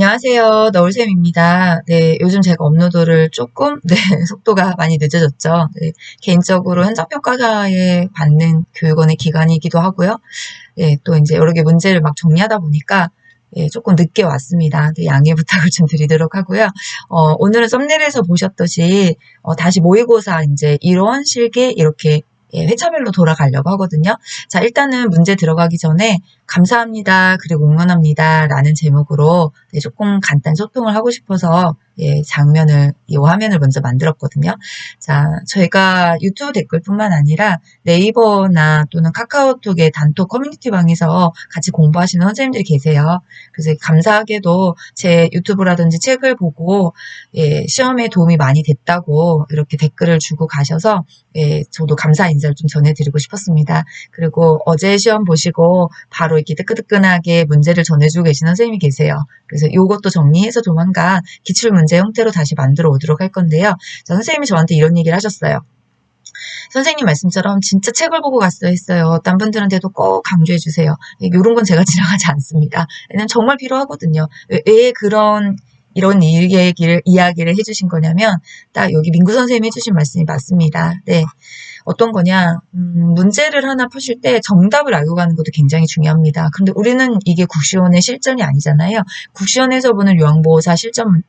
안녕하세요. 너울쌤입니다. 네, 요즘 제가 업로드를 조금, 네, 속도가 많이 늦어졌죠. 네, 개인적으로 현장평가사에 받는 교육원의 기간이기도 하고요. 예, 또 이제 여러 개 문제를 막 정리하다 보니까 예, 조금 늦게 왔습니다. 네, 양해 부탁을 좀 드리도록 하고요. 오늘은 썸네일에서 보셨듯이 다시 모의고사 이제 이론, 실기 이렇게 예, 회차별로 돌아가려고 하거든요. 자, 일단은 문제 들어가기 전에 감사합니다. 그리고 응원합니다. 라는 제목으로 네, 조금 간단 소통을 하고 싶어서 예, 이 화면을 먼저 만들었거든요. 자, 저희가 유튜브 댓글뿐만 아니라 네이버나 또는 카카오톡의 단톡 커뮤니티방에서 같이 공부하시는 선생님들이 계세요. 그래서 감사하게도 제 유튜브라든지 책을 보고 예, 시험에 도움이 많이 됐다고 이렇게 댓글을 주고 가셔서 예, 저도 감사 인사를 좀 전해드리고 싶었습니다. 그리고 어제 시험 보시고 바로 이렇게 뜨끈뜨끈하게 문제를 전해주고 계신 선생님이 계세요. 그래서 이것도 정리해서 조만간 기출문제 형태로 다시 만들어 오도록 할 건데요. 자, 선생님이 저한테 이런 얘기를 하셨어요. 선생님 말씀처럼 진짜 책을 보고 갔어야 했어요. 딴 분들한테도 꼭 강조해 주세요. 이런 건 제가 지나가지 않습니다. 왜냐면 정말 필요하거든요. 왜 이런 이야기를 해주신 거냐면 딱 여기 민구 선생님이 해주신 말씀이 맞습니다. 네. 어떤 거냐, 문제를 하나 푸실 때 정답을 알고 가는 것도 굉장히 중요합니다. 근데 우리는 이게 국시원의 실전이 아니잖아요. 국시원에서 보는 요양보호사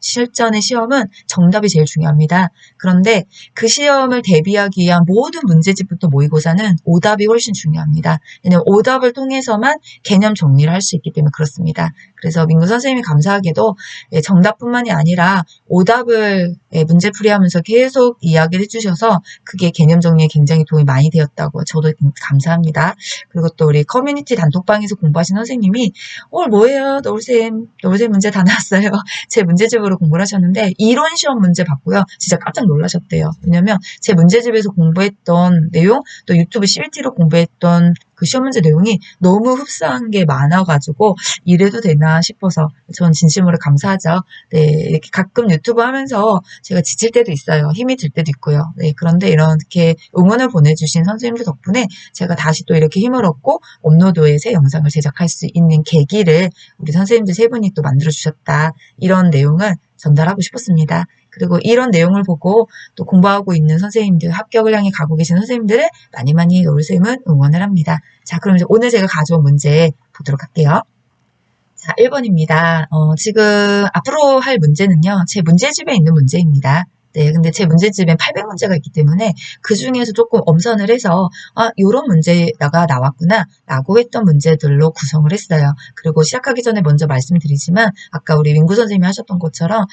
실전의 시험은 정답이 제일 중요합니다. 그런데 그 시험을 대비하기 위한 모든 문제집부터 모의고사는 오답이 훨씬 중요합니다. 왜냐하면 오답을 통해서만 개념 정리를 할 수 있기 때문에 그렇습니다. 그래서 민구 선생님이 감사하게도 정답뿐만이 아니라 오답을 문제풀이하면서 계속 이야기를 해주셔서 그게 개념 정리에 굉장히 도움이 많이 되었다고 저도 감사합니다. 그리고 또 우리 커뮤니티 단톡방에서 공부하신 선생님이 오늘 뭐예요? 너울쌤 문제 다 나왔어요. 제 문제집으로 공부를 하셨는데 이론 시험 문제 봤고요. 진짜 깜짝 놀라셨대요. 왜냐면 제 문제집에서 공부했던 내용 또 유튜브 CBT로 공부했던 그 시험 문제 내용이 너무 흡사한 게 많아가지고 이래도 되나 싶어서 전 진심으로 감사하죠. 네, 이렇게 가끔 유튜브 하면서 제가 지칠 때도 있어요. 힘이 들 때도 있고요. 네, 그런데 이렇게 응원을 보내주신 선생님들 덕분에 제가 다시 또 이렇게 힘을 얻고 업로드에 새 영상을 제작할 수 있는 계기를 우리 선생님들 세 분이 또 만들어주셨다. 이런 내용을 전달하고 싶었습니다. 그리고 이런 내용을 보고 또 공부하고 있는 선생님들, 합격을 향해 가고 계신 선생님들을 많이 노르쌤은 응원을 합니다. 자, 그럼 이제 오늘 제가 가져온 문제 보도록 할게요. 자, 1번입니다. 지금 앞으로 할 문제는요, 제 문제집에 있는 문제입니다. 네, 근데 제 문제집엔 800문제가 있기 때문에 그 중에서 조금 엄선을 해서 요런 문제가 나왔구나 라고 했던 문제들로 구성을 했어요. 그리고 시작하기 전에 먼저 말씀드리지만 아까 우리 민구 선생님이 하셨던 것처럼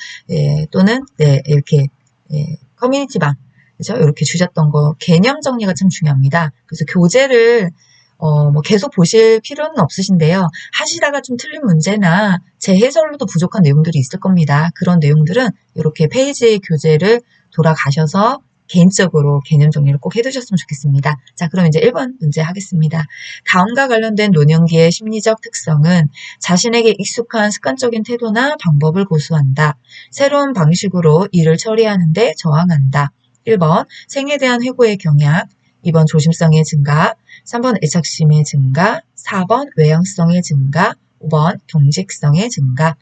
또는 이렇게 커뮤니티방 그죠? 이렇게 주셨던 거 개념 정리가 참 중요합니다. 그래서 교재를 뭐 계속 보실 필요는 없으신데요. 하시다가 좀 틀린 문제나 제 해설로도 부족한 내용들이 있을 겁니다. 그런 내용들은 이렇게 페이지의 교재를 돌아가셔서 개인적으로 개념 정리를 꼭 해두셨으면 좋겠습니다. 자, 그럼 이제 1번 문제 하겠습니다. 다음과 관련된 노년기의 심리적 특성은 자신에게 익숙한 습관적인 태도나 방법을 고수한다. 새로운 방식으로 일을 처리하는데 저항한다. 1번 생에 대한 회고의 경향, 2번 조심성의 증가, 3번 애착심의 증가, 4번 외향성의 증가, 5번 경직성의 증가.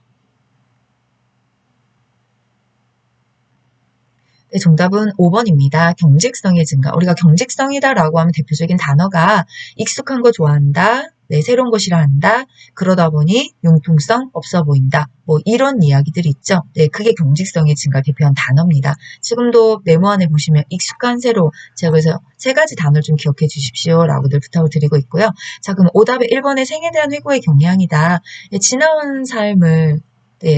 네, 정답은 5번입니다. 경직성의 증가. 우리가 경직성이다라고 하면 대표적인 단어가 익숙한 거 좋아한다, 네, 새로운 거 싫어한다, 그러다 보니 융통성 없어 보인다. 뭐 이런 이야기들이 있죠. 네, 그게 경직성의 증가를 대표한 단어입니다. 지금도 메모 안에 보시면 익숙한 새로 제가 그래서 세 가지 단어를 좀 기억해 주십시오라고들 부탁을 드리고 있고요. 자, 그럼 오답의 1번의 생에 대한 회고의 경향이다. 네, 지나온 삶을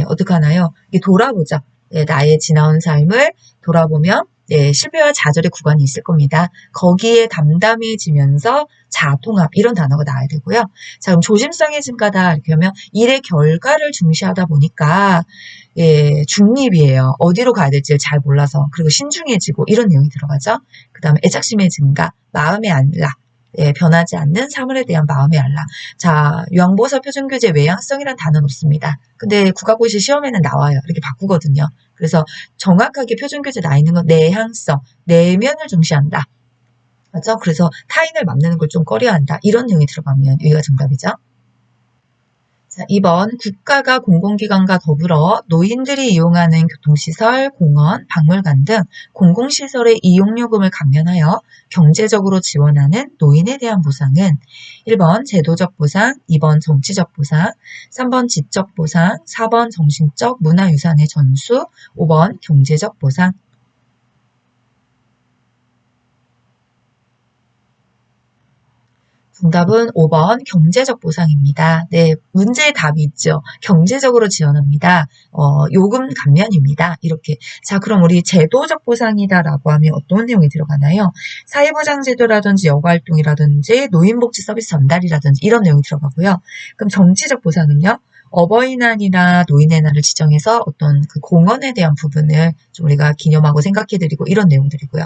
어떻게 하나요? 이게 돌아보죠. 나의 지나온 삶을 돌아보면 실패와 좌절의 구간이 있을 겁니다. 거기에 담담해지면서 자아통합 이런 단어가 나와야 되고요. 자, 그럼 조심성의 증가다 이렇게 하면 일의 결과를 중시하다 보니까 중립이에요. 어디로 가야 될지 잘 몰라서. 그리고 신중해지고 이런 내용이 들어가죠. 그 다음에 애착심의 증가, 마음의 안락. 변하지 않는 사물에 대한 마음의 안락. 자, 요양보호사 표준교재 외향성이란 단어는 없습니다. 근데 국가고시 시험에는 나와요. 이렇게 바꾸거든요. 그래서 정확하게 표준교재 나 있는 건 내향성, 내면을 중시한다. 맞죠? 그래서 타인을 만나는 걸 좀 꺼려한다. 이런 내용이 들어가면 여기가 정답이죠. 자, 2번 국가가 공공기관과 더불어 노인들이 이용하는 교통시설, 공원, 박물관 등 공공시설의 이용요금을 감면하여 경제적으로 지원하는 노인에 대한 보상은 1번 제도적 보상, 2번 정치적 보상, 3번 지적 보상, 4번 정신적 문화유산의 전수, 5번 경제적 보상. 정답은 5번 경제적 보상입니다. 네, 문제의 답이 있죠. 경제적으로 지원합니다. 요금 감면입니다. 이렇게. 자, 그럼 우리 제도적 보상이다라고 하면 어떤 내용이 들어가나요? 사회보장제도라든지 여가활동이라든지 노인복지 서비스 전달이라든지 이런 내용이 들어가고요. 그럼 정치적 보상은요? 어버이날이나 노인의 날을 지정해서 어떤 그 공헌에 대한 부분을 좀 우리가 기념하고 생각해드리고 이런 내용들이고요.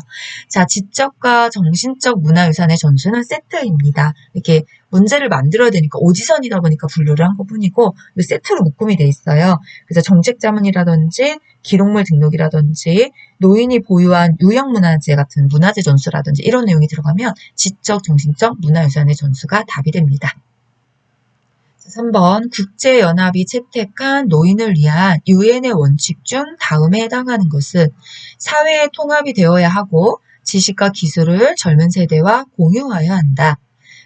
자, 지적과 정신적 문화유산의 전수는 세트입니다. 이렇게 문제를 만들어야 되니까 오지선이다 보니까 분류를 한 것뿐이고 이 세트로 묶음이 돼 있어요. 그래서 정책자문이라든지 기록물 등록이라든지 노인이 보유한 유형문화재 같은 문화재 전수라든지 이런 내용이 들어가면 지적, 정신적 문화유산의 전수가 답이 됩니다. 3번 국제연합이 채택한 노인을 위한 유엔의 원칙 중 다음에 해당하는 것은 사회에 통합이 되어야 하고 지식과 기술을 젊은 세대와 공유하여야 한다.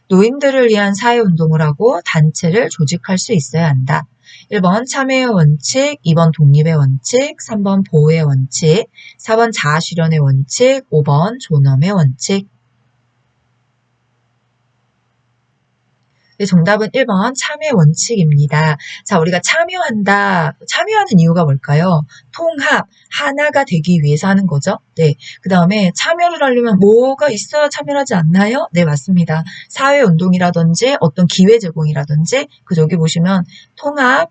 노인들을 위한 사회운동을 하고 단체를 조직할 수 있어야 한다. 1번 참여의 원칙, 2번 독립의 원칙, 3번 보호의 원칙, 4번 자아실현의 원칙, 5번 존엄의 원칙. 정답은 1번 참여 원칙입니다. 자, 우리가 참여하는 이유가 뭘까요? 통합, 하나가 되기 위해서 하는 거죠. 네. 그 다음에 참여를 하려면 뭐가 있어야 참여를 하지 않나요? 네, 맞습니다. 사회운동이라든지 어떤 기회 제공이라든지 여기 보시면 통합,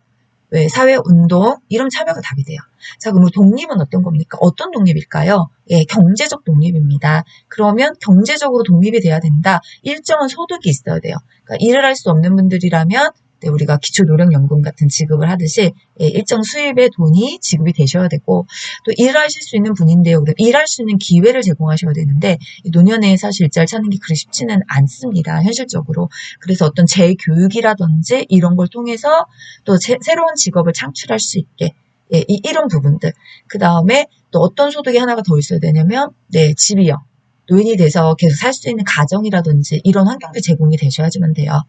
사회운동, 이런 참여가 답이 돼요. 자, 그럼 독립은 어떤 겁니까? 어떤 독립일까요? 예, 경제적 독립입니다. 그러면 경제적으로 독립이 돼야 된다. 일정한 소득이 있어야 돼요. 그러니까 일을 할 수 없는 분들이라면 우리가 기초노령연금 같은 지급을 하듯이 일정 수입의 돈이 지급이 되셔야 되고 또 일하실 수 있는 분인데요. 그럼 일할 수 있는 기회를 제공하셔야 되는데 노년에 사실 일자리를 찾는 게 그리 쉽지는 않습니다. 현실적으로. 그래서 어떤 재교육이라든지 이런 걸 통해서 또 새로운 직업을 창출할 수 있게 이런 부분들. 그 다음에 또 어떤 소득이 하나가 더 있어야 되냐면 집이요. 노인이 돼서 계속 살 수 있는 가정이라든지 이런 환경도 제공이 되셔야지만 돼요.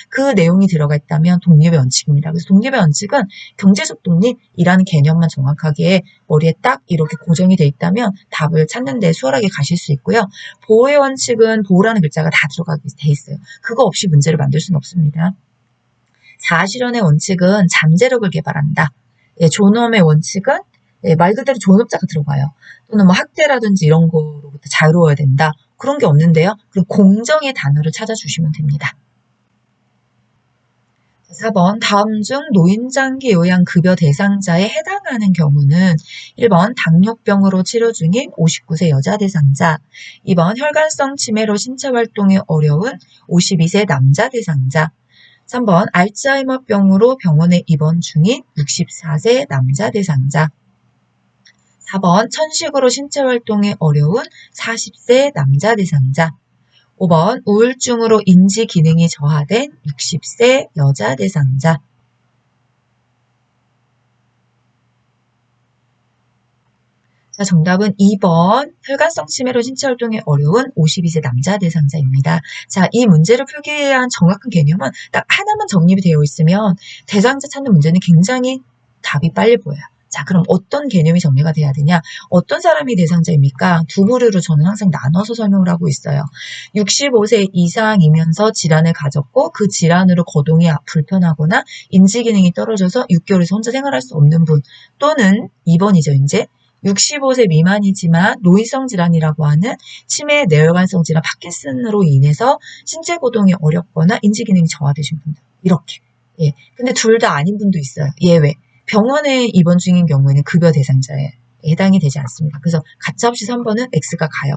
그 내용이 들어가 있다면 독립의 원칙입니다. 그래서 독립의 원칙은 경제적 독립이라는 개념만 정확하게 머리에 딱 이렇게 고정이 돼 있다면 답을 찾는 데 수월하게 가실 수 있고요. 보호의 원칙은 보호라는 글자가 다 들어가게 돼 있어요. 그거 없이 문제를 만들 수는 없습니다. 자아실현의 원칙은 잠재력을 개발한다. 존엄의 원칙은 말 그대로 존엄자가 들어가요. 또는 뭐 학대라든지 이런 거로부터 자유로워야 된다. 그런 게 없는데요. 그럼 공정의 단어를 찾아주시면 됩니다. 4번 다음 중 노인장기 요양급여 대상자에 해당하는 경우는 1번 당뇨병으로 치료 중인 59세 여자 대상자, 2번 혈관성 치매로 신체활동이 어려운 52세 남자 대상자, 3번 알츠하이머병으로 병원에 입원 중인 64세 남자 대상자, 4번 천식으로 신체활동이 어려운 40세 남자 대상자, 5번 우울증으로 인지 기능이 저하된 60세 여자 대상자. 자, 정답은 2번 혈관성 치매로 신체활동이 어려운 52세 남자 대상자입니다. 자, 이 문제를 풀기 위한 정확한 개념은 딱 하나만 정립이 되어 있으면 대상자 찾는 문제는 굉장히 답이 빨리 보여요. 자, 그럼 어떤 개념이 정리가 돼야 되냐? 어떤 사람이 대상자입니까? 두 부류로 저는 항상 나눠서 설명을 하고 있어요. 65세 이상이면서 질환을 가졌고 그 질환으로 거동이 불편하거나 인지기능이 떨어져서 6개월에서 혼자 생활할 수 없는 분, 또는 2번이죠, 이제 65세 미만이지만 노인성 질환이라고 하는 치매, 뇌혈관성 질환, 파킨슨으로 인해서 신체 고동이 어렵거나 인지기능이 저하되신 분들, 이렇게. 예. 근데 둘 다 아닌 분도 있어요. 예외. 병원에 입원 중인 경우에는 급여 대상자에 해당이 되지 않습니다. 그래서 가차없이 3번은 X가 가요.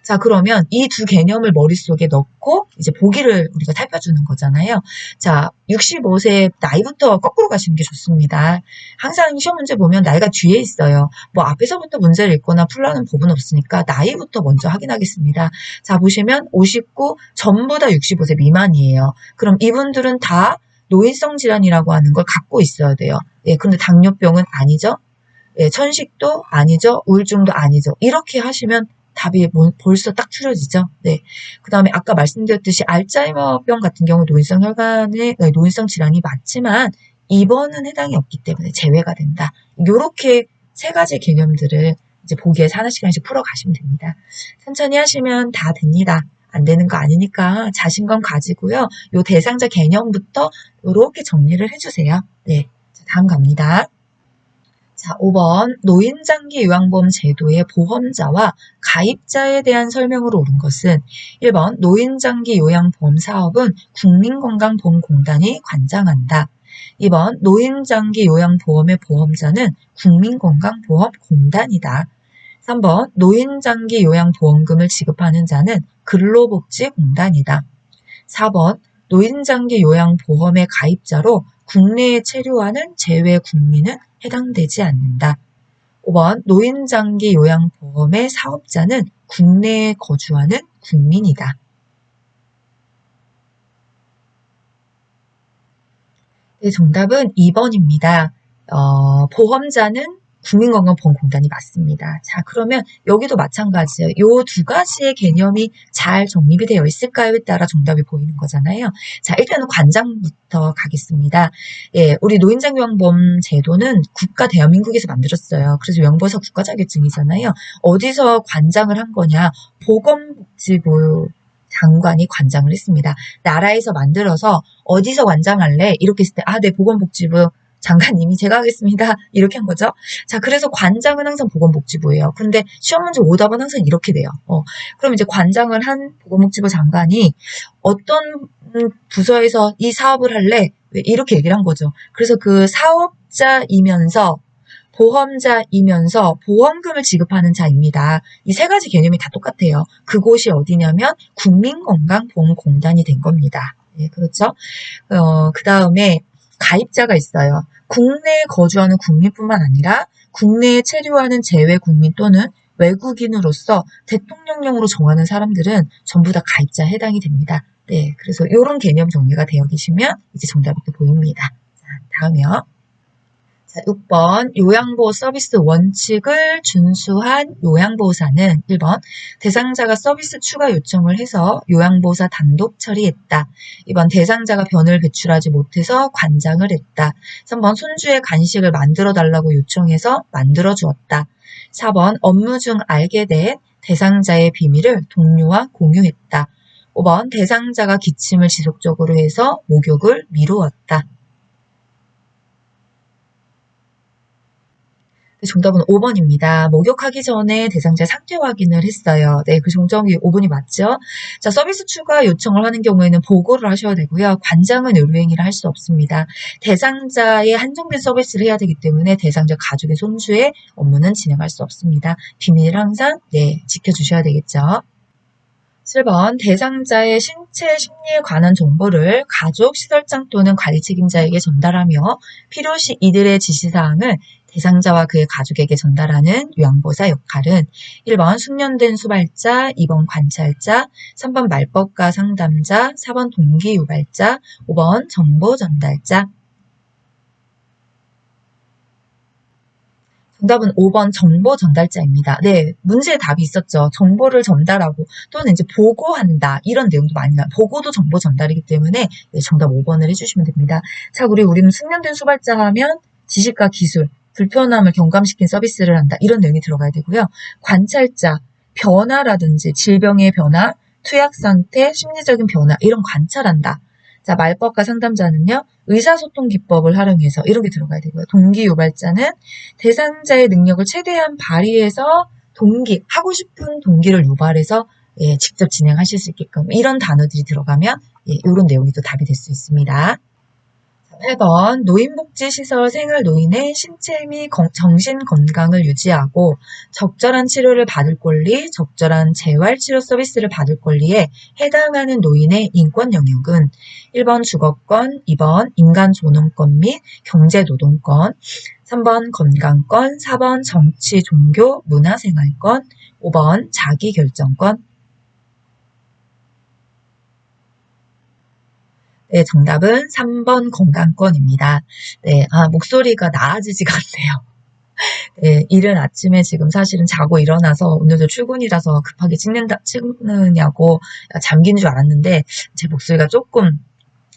자, 그러면 이 두 개념을 머릿속에 넣고 이제 보기를 우리가 살펴주는 거잖아요. 자, 65세 나이부터 거꾸로 가시는 게 좋습니다. 항상 시험 문제 보면 나이가 뒤에 있어요. 뭐 앞에서부터 문제를 읽거나 풀라는 법은 없으니까 나이부터 먼저 확인하겠습니다. 자, 보시면 59 전부 다 65세 미만이에요. 그럼 이분들은 다 노인성 질환이라고 하는 걸 갖고 있어야 돼요. 예, 근데 당뇨병은 아니죠. 예, 천식도 아니죠. 우울증도 아니죠. 이렇게 하시면 답이 벌써 딱 추려지죠. 네. 그 다음에 아까 말씀드렸듯이 알츠하이머병 같은 경우 노인성 혈관의 노인성 질환이 맞지만 입원은 해당이 없기 때문에 제외가 된다. 요렇게 세 가지 개념들을 이제 보기에서 하나씩 하나씩 풀어가시면 됩니다. 천천히 하시면 다 됩니다. 안 되는 거 아니니까 자신감 가지고요. 요 대상자 개념부터 요렇게 정리를 해주세요. 네. 자, 다음 갑니다. 자, 5번 노인장기 요양보험 제도의 보험자와 가입자에 대한 설명으로 옳은 것은 1번 노인장기 요양보험 사업은 국민건강보험공단이 관장한다. 2번 노인장기 요양보험의 보험자는 국민건강보험공단이다. 3번 노인장기 요양보험금을 지급하는 자는 근로복지공단이다. 4번 노인장기 요양보험의 가입자로 국내에 체류하는 제외 국민은 해당되지 않는다. 5번 노인장기 요양보험의 사업자는 국내에 거주하는 국민이다. 네, 정답은 2번입니다. 보험자는 국민건강보험공단이 맞습니다. 자, 그러면 여기도 마찬가지예요. 이 두 가지의 개념이 잘 정립이 되어 있을까요에 따라 정답이 보이는 거잖아요. 자, 일단은 관장부터 가겠습니다. 예, 우리 노인장기요양보험 제도는 국가 대한민국에서 만들었어요. 그래서 요양보호사 국가 자격증이잖아요. 어디서 관장을 한 거냐? 보건복지부 장관이 관장을 했습니다. 나라에서 만들어서 어디서 관장할래? 이렇게 했을 때, 아, 네, 보건복지부 장관님이 제가 하겠습니다. 이렇게 한 거죠. 자, 그래서 관장은 항상 보건복지부예요. 근데 시험 문제 오답은 항상 이렇게 돼요. 그럼 이제 관장을 한 보건복지부 장관이 어떤 부서에서 이 사업을 할래? 왜 이렇게 얘기를 한 거죠. 그래서 그 사업자이면서 보험자이면서 보험금을 지급하는 자입니다. 이 세 가지 개념이 다 똑같아요. 그곳이 어디냐면 국민건강보험공단이 된 겁니다. 네, 그렇죠? 그 다음에 가입자가 있어요. 국내에 거주하는 국민뿐만 아니라 국내에 체류하는 제외 국민 또는 외국인으로서 대통령령으로 정하는 사람들은 전부 다 가입자에 해당이 됩니다. 네, 그래서 이런 개념 정리가 되어 계시면 이제 정답이 또 보입니다. 자, 다음이요. 자, 6번 요양보호 서비스 원칙을 준수한 요양보호사는 1번 대상자가 서비스 추가 요청을 해서 요양보호사 단독 처리했다. 2번 대상자가 변을 배출하지 못해서 관장을 했다. 3번 손주의 간식을 만들어 달라고 요청해서 만들어 주었다. 4번 업무 중 알게 된 대상자의 비밀을 동료와 공유했다. 5번 대상자가 기침을 지속적으로 해서 목욕을 미루었다. 정답은 5번입니다. 목욕하기 전에 대상자 상태 확인을 했어요. 네, 그 정정이 5번이 맞죠? 자, 서비스 추가 요청을 하는 경우에는 보고를 하셔야 되고요. 관장은 의료행위를 할 수 없습니다. 대상자의 한정된 서비스를 해야 되기 때문에 대상자 가족의 손주의 업무는 진행할 수 없습니다. 비밀을 항상 지켜주셔야 되겠죠. 7번 대상자의 신체 심리에 관한 정보를 가족, 시설장 또는 관리 책임자에게 전달하며 필요시 이들의 지시사항을 대상자와 그의 가족에게 전달하는 요양보호사 역할은 1번 숙련된 수발자, 2번 관찰자, 3번 말법가 상담자, 4번 동기 유발자, 5번 정보 전달자. 정답은 5번 정보 전달자입니다. 네, 문제에 답이 있었죠. 정보를 전달하고 또는 이제 보고한다 이런 내용도 많이 나와요. 보고도 정보 전달이기 때문에 네, 정답 5번을 해주시면 됩니다. 자, 우리는 숙련된 수발자 하면 지식과 기술, 불편함을 경감시킨 서비스를 한다. 이런 내용이 들어가야 되고요. 관찰자, 변화라든지 질병의 변화, 투약 상태, 심리적인 변화 이런 관찰한다. 자, 말법과 상담자는요. 의사소통 기법을 활용해서 이런 게 들어가야 되고요. 동기 유발자는 대상자의 능력을 최대한 발휘해서 하고 싶은 동기를 유발해서 직접 진행하실 수 있게끔 이런 단어들이 들어가면 이런 내용이 또 답이 될 수 있습니다. 8번 노인복지시설 생활노인의 신체 및 정신 건강을 유지하고 적절한 치료를 받을 권리, 적절한 재활치료 서비스를 받을 권리에 해당하는 노인의 인권 영역은 1번 주거권, 2번 인간존엄권 및 경제노동권, 3번 건강권, 4번 정치, 종교, 문화생활권, 5번 자기결정권. 네, 정답은 3번 건강권입니다. 네, 목소리가 나아지지가 않네요. 네, 이른 아침에 지금 사실은 자고 일어나서 오늘도 출근이라서 급하게 찍느냐고 잠긴 줄 알았는데 제 목소리가 조금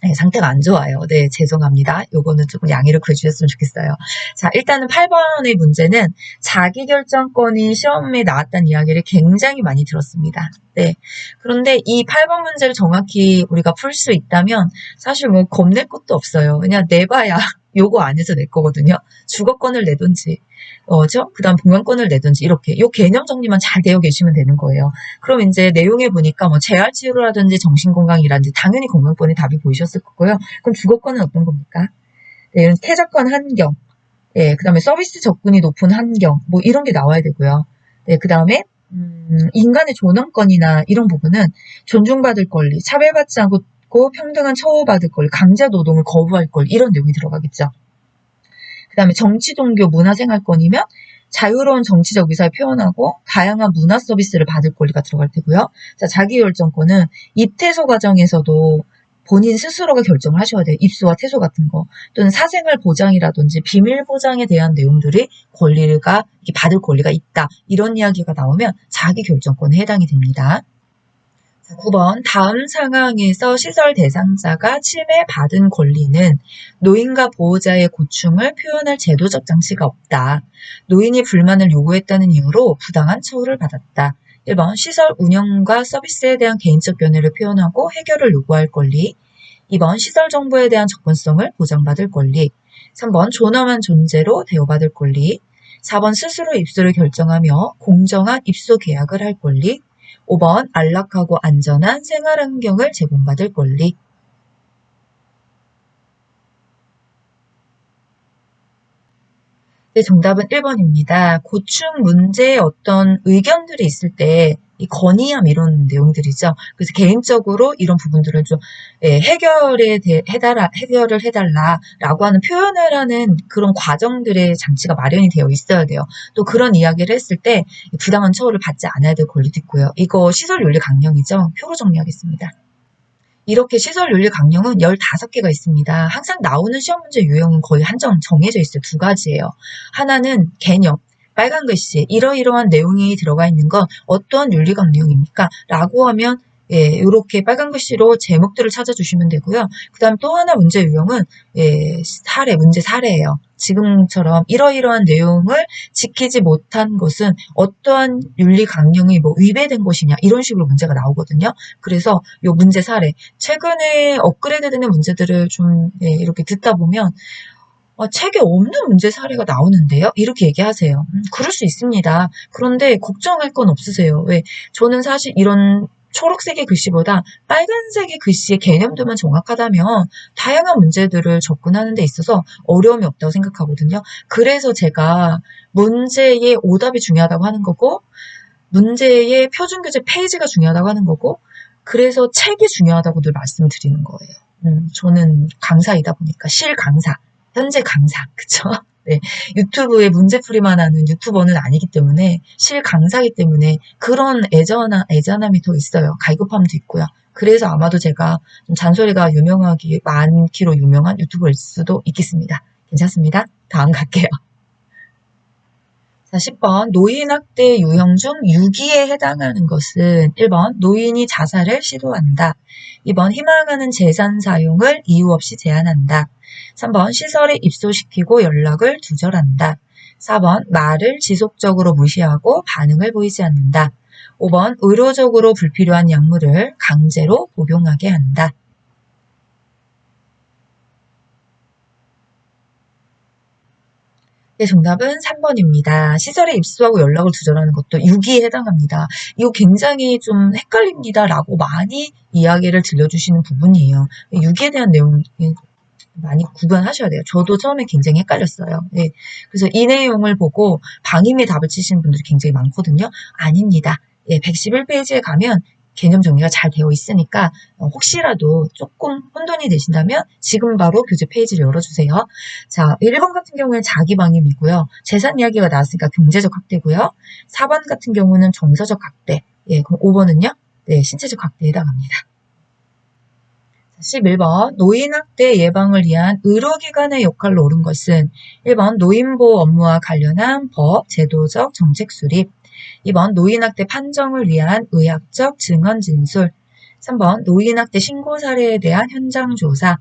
네, 상태가 안 좋아요. 네, 죄송합니다. 요거는 조금 양해를 구해주셨으면 좋겠어요. 자, 일단은 8번의 문제는 자기결정권이 시험에 나왔다는 이야기를 굉장히 많이 들었습니다. 네. 그런데 이 8번 문제를 정확히 우리가 풀 수 있다면 사실 뭐 겁낼 것도 없어요. 그냥 내봐야 요거 안에서 낼 거거든요. 주거권을 내든지, 그 다음 본관권을 내든지, 이렇게. 요 개념 정리만 잘 되어 계시면 되는 거예요. 그럼 이제 내용에 보니까 뭐 재활치료라든지 정신건강이라든지 당연히 건강권이 답이 보이셨을 거고요. 그럼 주거권은 어떤 겁니까? 네, 이런 쾌적한 환경, 그 다음에 서비스 접근이 높은 환경, 뭐 이런 게 나와야 되고요. 네, 그 다음에, 인간의 존엄권이나 이런 부분은 존중받을 권리, 차별받지 않고 평등한 처우받을 권리, 강제 노동을 거부할 권리, 이런 내용이 들어가겠죠. 그 다음에 정치, 종교, 문화생활권이면 자유로운 정치적 의사를 표현하고 다양한 문화 서비스를 받을 권리가 들어갈 테고요. 자, 자기결정권은 입퇴소 과정에서도 본인 스스로가 결정을 하셔야 돼요. 입소와 퇴소 같은 거. 또는 사생활 보장이라든지 비밀 보장에 대한 내용들이 받을 권리가 있다. 이런 이야기가 나오면 자기결정권에 해당이 됩니다. 9번 다음 상황에서 시설 대상자가 침해받은 권리는 노인과 보호자의 고충을 표현할 제도적 장치가 없다. 노인이 불만을 요구했다는 이유로 부당한 처우를 받았다. 1번 시설 운영과 서비스에 대한 개인적 견해를 표현하고 해결을 요구할 권리. 2번 시설 정보에 대한 접근성을 보장받을 권리. 3번 존엄한 존재로 대우받을 권리. 4번 스스로 입소를 결정하며 공정한 입소 계약을 할 권리. 5번 안락하고 안전한 생활환경을 제공받을 권리. 네, 정답은 1번입니다. 고충 문제에 어떤 의견들이 있을 때 이 건의함 이런 내용들이죠. 그래서 개인적으로 이런 부분들을 좀 해결을 해달라라고 하는 표현을 하는 그런 과정들의 장치가 마련이 되어 있어야 돼요. 또 그런 이야기를 했을 때 부당한 처우를 받지 않아야 될 권리도 있고요. 이거 시설윤리 강령이죠. 표로 정리하겠습니다. 이렇게 시설윤리 강령은 15개가 있습니다. 항상 나오는 시험 문제 유형은 거의 한정 정해져 있어요. 2가지예요. 하나는 개념, 빨간 글씨, 이러이러한 내용이 들어가 있는 건 어떠한 윤리 강령입니까? 라고 하면 이렇게 빨간 글씨로 제목들을 찾아주시면 되고요. 그 다음 또 하나 문제 유형은 문제 사례예요. 지금처럼 이러이러한 내용을 지키지 못한 것은 어떠한 윤리 강령이 위배된 것이냐 이런 식으로 문제가 나오거든요. 그래서 요 문제 사례 최근에 업그레이드되는 문제들을 좀 이렇게 듣다 보면 책에 없는 문제 사례가 나오는데요. 이렇게 얘기하세요. 그럴 수 있습니다. 그런데 걱정할 건 없으세요. 왜? 저는 사실 이런 초록색의 글씨보다 빨간색의 글씨의 개념들만 정확하다면 다양한 문제들을 접근하는 데 있어서 어려움이 없다고 생각하거든요. 그래서 제가 문제의 오답이 중요하다고 하는 거고 문제의 표준교재 페이지가 중요하다고 하는 거고 그래서 책이 중요하다고 늘 말씀드리는 거예요. 저는 강사이다 보니까 실강사. 현재 강사, 그쵸? 네. 유튜브에 문제풀이만 하는 유튜버는 아니기 때문에, 실강사이기 때문에 그런 애잔함이 더 있어요. 갈급함도 있고요. 그래서 아마도 제가 좀 잔소리가 많기로 유명한 유튜버일 수도 있겠습니다. 괜찮습니다. 다음 갈게요. 자, 10번 노인학대 유형 중 6위에 해당하는 것은 1번 노인이 자살을 시도한다. 2번 희망하는 재산 사용을 이유 없이 제한한다. 3번 시설에 입소시키고 연락을 두절한다. 4번 말을 지속적으로 무시하고 반응을 보이지 않는다. 5번 의료적으로 불필요한 약물을 강제로 복용하게 한다. 네, 정답은 3번입니다. 시설에 입소하고 연락을 두절하는 것도 6위에 해당합니다. 이거 굉장히 좀 헷갈립니다. 라고 많이 이야기를 들려주시는 부분이에요. 6위에 대한 내용 많이 구분하셔야 돼요. 저도 처음에 굉장히 헷갈렸어요. 네. 그래서 이 내용을 보고 방임의 답을 치시는 분들이 굉장히 많거든요. 아닙니다. 111페이지에 가면 개념 정리가 잘 되어 있으니까 혹시라도 조금 혼돈이 되신다면 지금 바로 교재 페이지를 열어주세요. 자, 1번 같은 경우는 자기방임이고요. 재산 이야기가 나왔으니까 경제적 학대고요. 4번 같은 경우는 정서적 학대. 그럼 5번은요? 네, 신체적 학대에 해당합니다. 11번 노인학대 예방을 위한 의료기관의 역할로 옳은 것은 1번 노인보호 업무와 관련한 법, 제도적 정책 수립 2번 노인학대 판정을 위한 의학적 증언 진술 3번 노인학대 신고 사례에 대한 현장 조사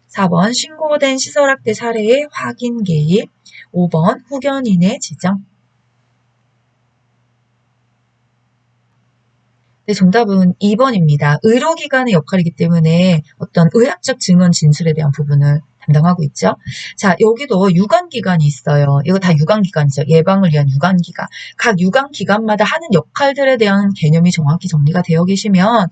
4번 신고된 시설학대 사례의 확인 개입 5번 후견인의 지정 네, 정답은 2번입니다. 의료기관의 역할이기 때문에 어떤 의학적 증언 진술에 대한 부분을 담당하고 있죠. 자, 여기도 유관기관이 있어요. 이거 다 유관기관이죠. 예방을 위한 유관기관. 각 유관기관마다 하는 역할들에 대한 개념이 정확히 정리가 되어 계시면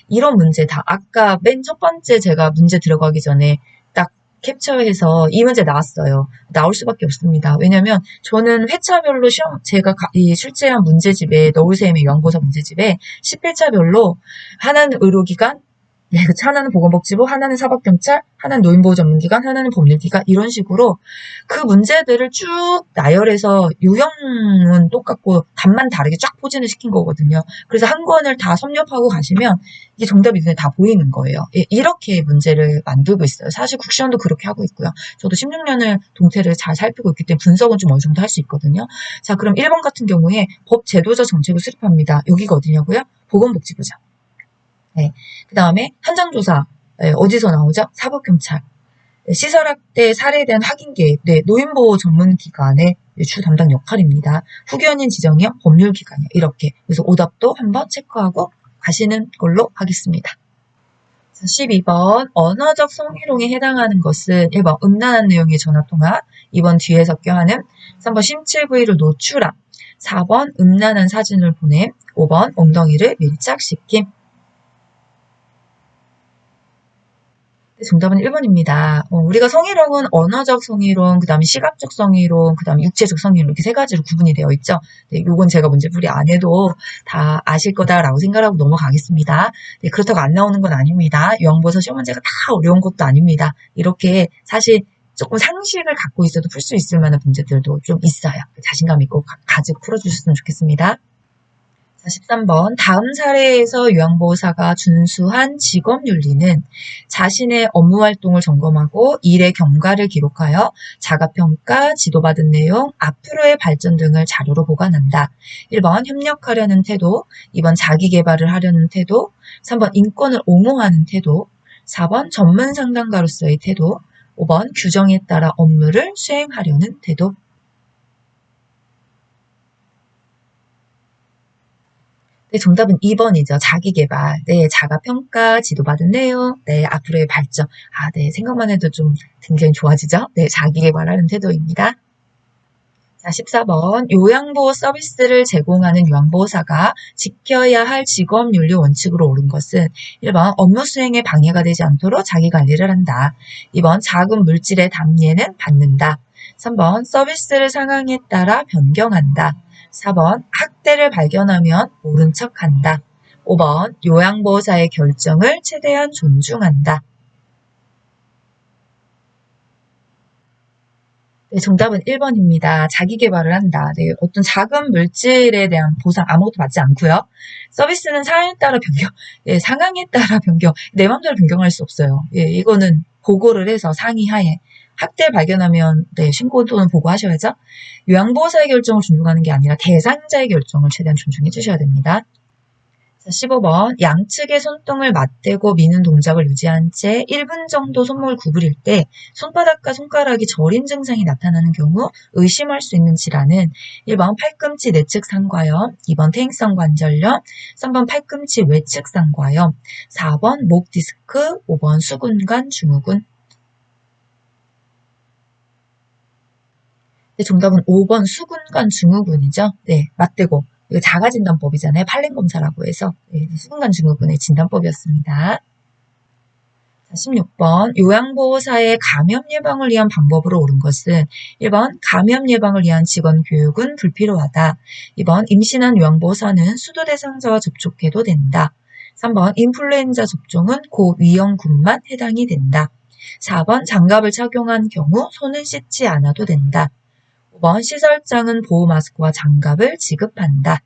이런 문제 다 아까 맨 첫 번째 제가 문제 들어가기 전에 딱 캡처해서 이 문제 나왔어요. 나올 수밖에 없습니다. 왜냐면 저는 회차별로 시험 제가 이 출제한 문제집에 너울쌤의 요양보호사 문제집에 10회차별로 하나는 의료기관, 하나는 보건복지부, 하나는 사법경찰, 하나는 노인보호 전문기관, 하나는 법률기관 이런 식으로 그 문제들을 쭉 나열해서 유형은 똑같고 답만 다르게 쫙 포진을 시킨 거거든요. 그래서 한 권을 다 섭렵하고 가시면 이게 정답이 눈에 다 보이는 거예요. 이렇게 문제를 만들고 있어요. 사실 국시원도 그렇게 하고 있고요. 저도 16년을 동태를 잘 살피고 있기 때문에 분석은 좀 어느 정도 할 수 있거든요. 자, 그럼 1번 같은 경우에 법 제도적 정책을 수립합니다. 여기가 어디냐고요? 보건복지부죠. 네. 그 다음에 현장조사. 네, 어디서 나오죠? 사법경찰. 네, 시설학대 사례에 대한 확인 개입. 네, 노인보호 전문기관의 주 담당 역할입니다. 후견인 지정이요. 법률기관이요. 이렇게. 그래서 오답도 한번 체크하고 가시는 걸로 하겠습니다. 12번 언어적 성희롱에 해당하는 것은 1번 음란한 내용의 전화통화 2번 뒤에서 껴하는 3번 심체 부위를 노출함 4번 음란한 사진을 보냄 5번 엉덩이를 밀착시킴 정답은 1번입니다. 우리가 성희롱은 언어적 성희롱, 그 다음에 시각적 성희롱, 그 다음에 육체적 성희롱 이렇게 세 가지로 구분이 되어 있죠. 네, 요건 제가 문제풀이 안 해도 다 아실 거다라고 생각하고 넘어가겠습니다. 네, 그렇다고 안 나오는 건 아닙니다. 요양보호사 시험 문제가 다 어려운 것도 아닙니다. 이렇게 사실 조금 상식을 갖고 있어도 풀 수 있을 만한 문제들도 좀 있어요. 자신감 있고 가지고 풀어주셨으면 좋겠습니다. 13번 다음 사례에서 요양보호사가 준수한 직업윤리는 자신의 업무활동을 점검하고 일의 경과를 기록하여 자가평가, 지도받은 내용, 앞으로의 발전 등을 자료로 보관한다. 1번 협력하려는 태도, 2번 자기개발을 하려는 태도, 3번 인권을 옹호하는 태도, 4번 전문상담가로서의 태도, 5번 규정에 따라 업무를 수행하려는 태도. 네, 정답은 2번이죠. 자기개발. 네, 자가평가, 지도받은 내용, 네, 앞으로의 발전. 네, 생각만 해도 좀 굉장히 좋아지죠? 네, 자기개발하는 태도입니다. 자, 14번. 요양보호 서비스를 제공하는 요양보호사가 지켜야 할 직업윤리 원칙으로 옳은 것은 1번 업무 수행에 방해가 되지 않도록 자기관리를 한다. 2번 작은 물질의 담례는 받는다. 3번 서비스를 상황에 따라 변경한다. 4번 학대를 발견하면 모른 척한다. 5번 요양보호사의 결정을 최대한 존중한다. 네, 정답은 1번입니다. 자기개발을 한다. 네, 어떤 작은 물질에 대한 보상 아무것도 받지 않고요. 서비스는 상황에 따라 변경, 예, 상황에 따라 변경, 내 맘대로 변경할 수 없어요. 예, 이거는 보고를 해서 상의하에 학대 발견하면 네, 신고 또는 보고하셔야죠. 요양보호사의 결정을 존중하는 게 아니라 대상자의 결정을 최대한 존중해 주셔야 됩니다. 15번 양측의 손등을 맞대고 미는 동작을 유지한 채 1분 정도 손목을 구부릴 때 손바닥과 손가락이 저린 증상이 나타나는 경우 의심할 수 있는 질환은 1번 팔꿈치 내측 상과염, 2번 퇴행성 관절염, 3번 팔꿈치 외측 상과염, 4번 목 디스크, 5번 수근관 증후군. 네, 정답은 5번 수근관 증후군이죠. 네, 맞대고. 이거 자가진단법이잖아요. 판례검사라고 해서 네, 수근관 증후군의 진단법이었습니다. 16번 요양보호사의 감염 예방을 위한 방법으로 옳은 것은 1번 감염 예방을 위한 직원 교육은 불필요하다. 2번 임신한 요양보호사는 수도 대상자와 접촉해도 된다. 3번 인플루엔자 접종은 고위험군만 해당이 된다. 4번 장갑을 착용한 경우 손을 씻지 않아도 된다. 5번 시설장은 보호 마스크와 장갑을 지급한다.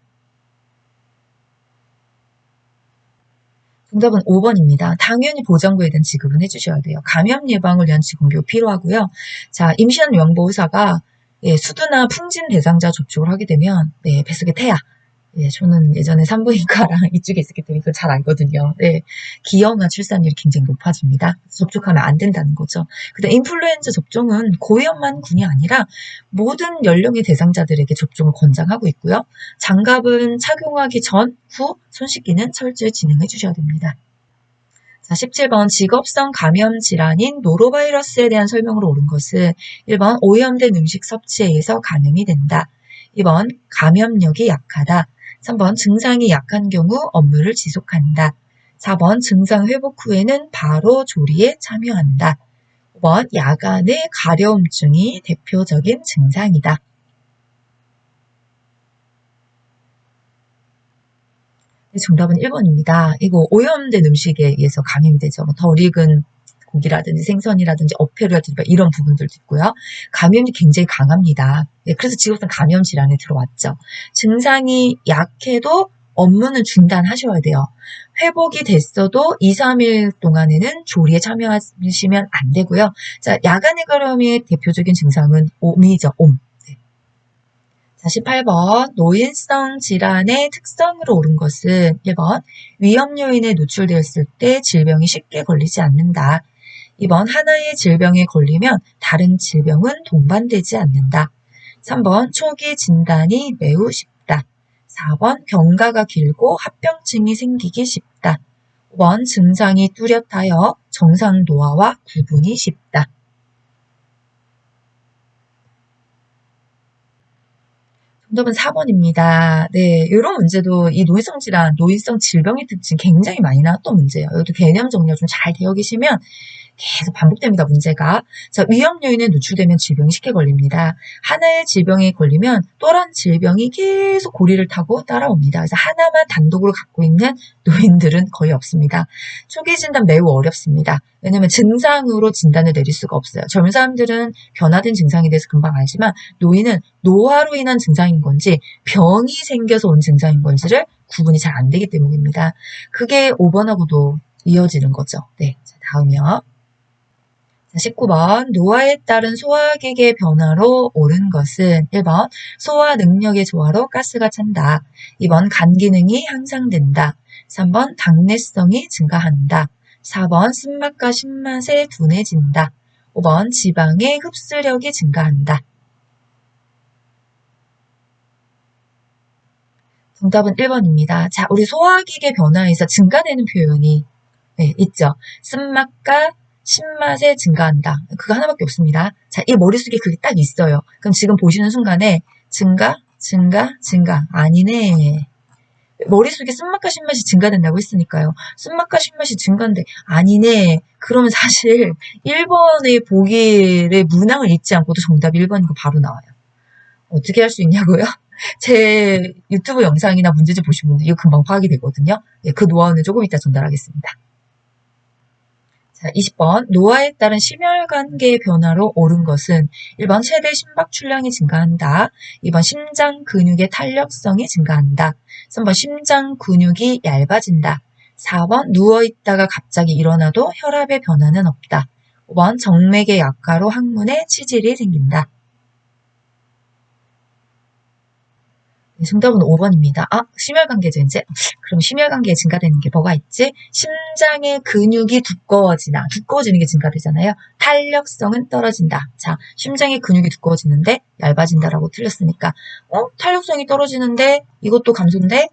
정답은 5번입니다. 당연히 보장구에 대한 지급은 해주셔야 돼요. 감염 예방을 위한 지급도 필요하고요. 자, 임시한 요양보호사가 예, 수두나 풍진 대상자 접촉을 하게 되면 네, 뱃속에 태아. 예, 저는 예전에 산부인과랑 이쪽에 있었기 때문에 그걸 잘 알거든요. 네, 기형아 출산율이 굉장히 높아집니다. 접촉하면 안 된다는 거죠. 근데 인플루엔자 접종은 고위험만 군이 아니라 모든 연령의 대상자들에게 접종을 권장하고 있고요. 장갑은 착용하기 전, 후 손 씻기는 철저히 진행해 주셔야 됩니다. 자, 17번 직업성 감염 질환인 노로바이러스에 대한 설명으로 옳은 것은 1번 오염된 음식 섭취에 의해서 감염이 된다. 2번 감염력이 약하다. 3번 증상이 약한 경우 업무를 지속한다. 4번 증상 회복 후에는 바로 조리에 참여한다. 5번 야간의 가려움증이 대표적인 증상이다. 네, 정답은 1번입니다. 이거 오염된 음식에 의해서 감염이 되죠. 뭐 덜 익은 고기라든지 생선이라든지 어패류라든지 이런 부분들도 있고요. 감염이 굉장히 강합니다. 네, 그래서 직업성 감염 질환에 들어왔죠. 증상이 약해도 업무는 중단하셔야 돼요. 회복이 됐어도 2, 3일 동안에는 조리에 참여하시면 안 되고요. 자, 야간의 가려움의 대표적인 증상은 옴이죠. 옴. 네. 자, 18번 노인성 질환의 특성으로 옳은 것은 1번 위험 요인에 노출되었을 때 질병이 쉽게 걸리지 않는다. 2번 하나의 질병에 걸리면 다른 질병은 동반되지 않는다. 3번 초기 진단이 매우 쉽다. 4번 경과가 길고 합병증이 생기기 쉽다. 5번 증상이 뚜렷하여 정상 노화와 구분이 쉽다. 정답은 4번입니다. 네, 이런 문제도 이 노인성 질환, 노인성 질병의 특징 굉장히 많이 나왔던 문제예요. 이것도 개념 정리가 좀 잘 되어 계시면 계속 반복됩니다, 문제가. 자, 위험 요인에 노출되면 질병이 쉽게 걸립니다. 하나의 질병에 걸리면 또 다른 질병이 계속 고리를 타고 따라옵니다. 그래서 하나만 단독으로 갖고 있는 노인들은 거의 없습니다. 초기 진단 매우 어렵습니다. 왜냐하면 증상으로 진단을 내릴 수가 없어요. 젊은 사람들은 변화된 증상에 대해서 금방 알지만 노인은 노화로 인한 증상인 건지 병이 생겨서 온 증상인 건지를 구분이 잘 안 되기 때문입니다. 그게 5번하고도 이어지는 거죠. 네, 자, 다음이요. 19번 노화에 따른 소화기계 변화로 옳은 것은 1번 소화 능력의 조화로 가스가 찬다. 2번 간 기능이 향상된다. 3번 당내성이 증가한다. 4번 쓴맛과 신맛에 둔해진다. 5번 지방의 흡수력이 증가한다. 정답은 1번입니다. 자, 우리 소화기계 변화에서 증가되는 표현이 네, 있죠. 쓴맛과 신맛에 증가한다. 그거 하나밖에 없습니다. 자, 이 머릿속에 그게 딱 있어요. 그럼 지금 보시는 순간에 증가. 아니네. 머릿속에 쓴맛과 신맛이 증가된다고 했으니까요. 쓴맛과 신맛이 증가인데 아니네. 그러면 사실 1번의 보기의 문항을 읽지 않고도 정답 1번인 거 바로 나와요. 어떻게 할 수 있냐고요? 제 유튜브 영상이나 문제집 보신 분들 이거 금방 파악이 되거든요. 예, 그 노하우는 조금 이따 전달하겠습니다. 자, 20번 노화에 따른 심혈관계의 변화로 옳은 것은 1번 최대 심박 출량이 증가한다. 2번 심장 근육의 탄력성이 증가한다. 3번 심장 근육이 얇아진다. 4번 누워있다가 갑자기 일어나도 혈압의 변화는 없다. 5번 정맥의 약화로 항문에 치질이 생긴다. 네, 정답은 5번입니다. 아, 심혈관계죠, 이제. 그럼 심혈관계에 증가되는 게 뭐가 있지? 심장의 근육이 두꺼워지는 게 증가되잖아요. 탄력성은 떨어진다. 자, 심장의 근육이 두꺼워지는데 얇아진다라고 틀렸으니까, 탄력성이 떨어지는데 이것도 감소인데,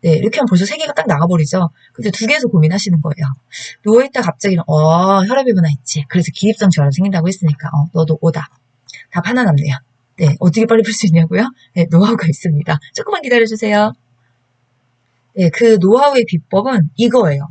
네, 이렇게 하면 벌써 세 개가 딱 나가버리죠. 근데 두 개에서 고민하시는 거예요. 누워있다 갑자기, 혈압이 변화 있지. 그래서 기립성 저하가 생긴다고 했으니까, 너도 오다. 답 하나 남네요. 네, 어떻게 빨리 풀 수 있냐고요? 네, 노하우가 있습니다. 조금만 기다려주세요. 네, 그 노하우의 비법은 이거예요.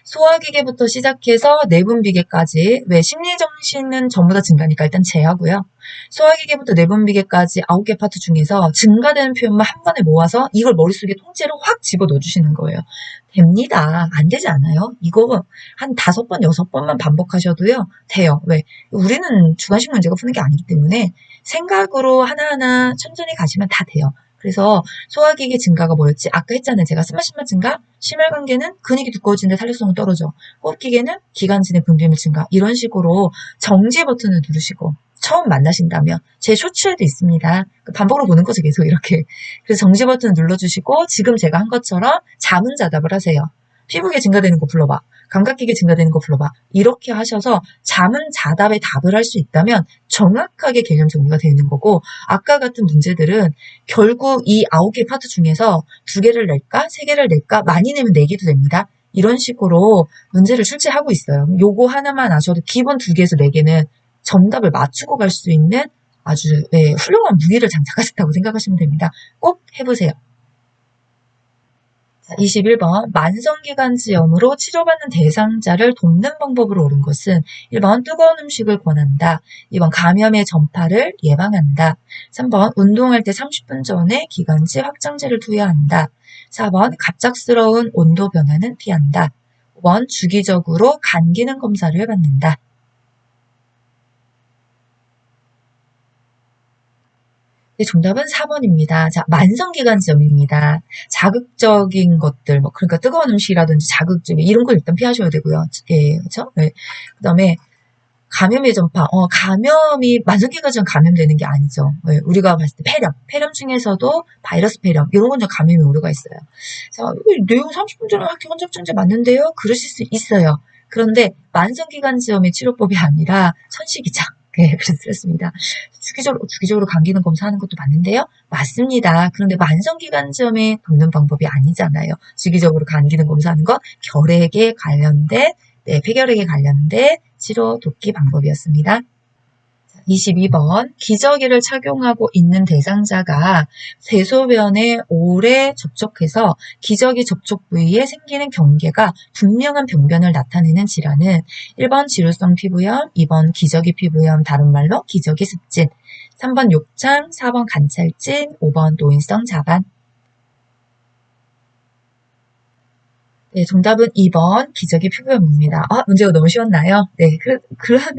소화기계부터 시작해서 내분비계까지, 왜 심리정신은 전부 다 증가니까 일단 제하고요. 소화기계부터 내분비계까지 9개 파트 중에서 증가되는 표현만 한 번에 모아서 이걸 머릿속에 통째로 확 집어넣어주시는 거예요. 됩니다. 안 되지 않아요? 이거 한 5번, 6번만 반복하셔도요, 돼요. 왜? 우리는 주관식 문제가 푸는 게 아니기 때문에 생각으로 하나하나 천천히 가시면 다 돼요. 그래서 소화기계 증가가 뭐였지? 아까 했잖아요. 제가 스마시마 증가, 심혈관계는 근육이 두꺼워지는데 탄력성은 떨어져. 호흡기계는 기관지내 분비물 증가. 이런 식으로 정지 버튼을 누르시고 처음 만나신다면 제 쇼츠에도 있습니다. 반복으로 보는 거죠. 계속 이렇게. 그래서 정지 버튼을 눌러주시고 지금 제가 한 것처럼 자문자답을 하세요. 피부계 증가되는 거 불러봐. 감각기계 증가되는 거 불러봐. 이렇게 하셔서 자문자답에 답을 할 수 있다면 정확하게 개념 정리가 되는 거고 아까 같은 문제들은 결국 이 9개 파트 중에서 2개를 낼까? 3개를 낼까? 많이 내면 4개도 됩니다. 이런 식으로 문제를 출제하고 있어요. 요거 하나만 아셔도 기본 2개에서 4개는 정답을 맞추고 갈 수 있는 아주 훌륭한 무기를 장착하셨다고 생각하시면 됩니다. 꼭 해보세요. 21번 만성기관지염으로 치료받는 대상자를 돕는 방법으로 옳은 것은 1번 뜨거운 음식을 권한다. 2번 감염의 전파를 예방한다. 3번 운동할 때 30분 전에 기관지 확장제를 투여한다. 4번 갑작스러운 온도 변화는 피한다. 5번 주기적으로 간 기능 검사를 받는다. 정답은 4번입니다. 자, 만성기관지염입니다. 자극적인 것들, 그러니까 뜨거운 음식이라든지 자극적인 이런 걸 일단 피하셔야 되고요. 예, 그렇죠? 네. 그다음에 감염의 전파, 감염이 만성기관지염 감염되는 게 아니죠. 예, 우리가 봤을 때 폐렴 중에서도 바이러스 폐렴 이런 건 좀 감염의 우려가 있어요. 자, 내용 30분 전에 학교 환자증제 맞는데요? 그러실 수 있어요. 그런데 만성기관지염의 치료법이 아니라 천식이죠. 네, 그래서 그렇습니다. 주기적으로 간 기능 검사하는 것도 맞는데요? 맞습니다. 그런데 만성기관지염에 돕는 방법이 아니잖아요. 주기적으로 간 기능 검사하는 건 결핵에 관련된, 폐결핵에 관련된 치료 돕기 방법이었습니다. 22번 기저귀를 착용하고 있는 대상자가 대소변에 오래 접촉해서 기저귀 접촉 부위에 생기는 경계가 분명한 병변을 나타내는 질환은 1번 지루성 피부염, 2번 기저귀 피부염, 다른 말로 기저귀 습진, 3번 욕창, 4번 관찰진, 5번 노인성 자반. 네, 정답은 2번 기저귀 피부염입니다. 문제가 너무 쉬웠나요? 네,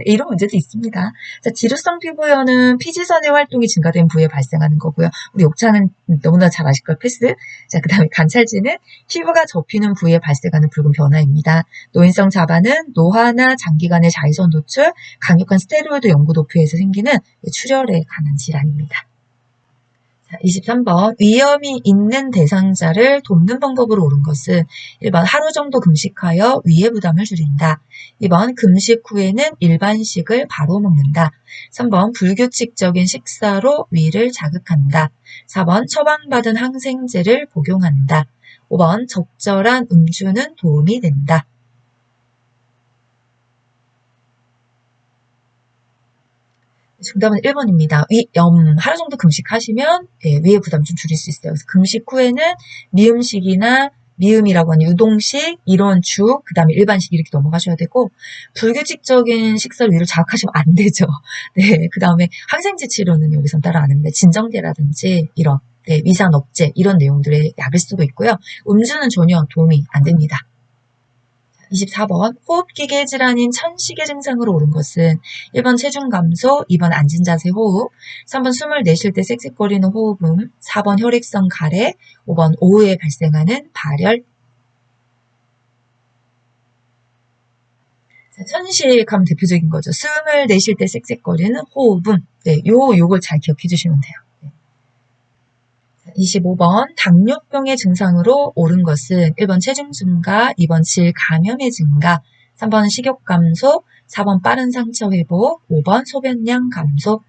이런 문제도 있습니다. 자, 지루성 피부염은 피지선의 활동이 증가된 부위에 발생하는 거고요. 우리 욕차는 너무나 잘 아실 걸 패스. 자, 그 다음에 관찰지는 피부가 접히는 부위에 발생하는 붉은 변화입니다. 노인성 자반은 노화나 장기간의 자외선 노출, 강력한 스테로이드 연구 도표에서 생기는 출혈에 관한 질환입니다. 23번 위염이 있는 대상자를 돕는 방법으로 옳은 것은 1번 하루 정도 금식하여 위의 부담을 줄인다. 2번 금식 후에는 일반식을 바로 먹는다. 3번 불규칙적인 식사로 위를 자극한다. 4번 처방받은 항생제를 복용한다. 5번 적절한 음주는 도움이 된다. 정답은 1번입니다. 하루 정도 금식하시면 위의 부담 좀 줄일 수 있어요. 그래서 금식 후에는 미음식이나 미음이라고 하는 유동식, 이런 죽, 그 다음에 일반식 이렇게 넘어가셔야 되고 불규칙적인 식사로 위를 자극하시면 안 되죠. 네, 그 다음에 항생제 치료는 여기선 따로 안 합니다. 진정제라든지 이런 위산 억제 이런 내용들의 약을 쓰고 있고요. 음주는 전혀 도움이 안 됩니다. 24번 호흡기계 질환인 천식의 증상으로 옳은 것은 1번 체중 감소, 2번 앉은 자세 호흡, 3번 숨을 내쉴 때 쌕쌕거리는 호흡음, 4번 혈액성 가래, 5번 오후에 발생하는 발열. 천식하면 대표적인 거죠. 숨을 내쉴 때 쌕쌕거리는 호흡음. 네, 요걸 잘 기억해 주시면 돼요. 25번 당뇨병의 증상으로 옳은 것은 1번 체중 증가, 2번 질 감염의 증가, 3번 식욕 감소, 4번 빠른 상처 회복, 5번 소변량 감소.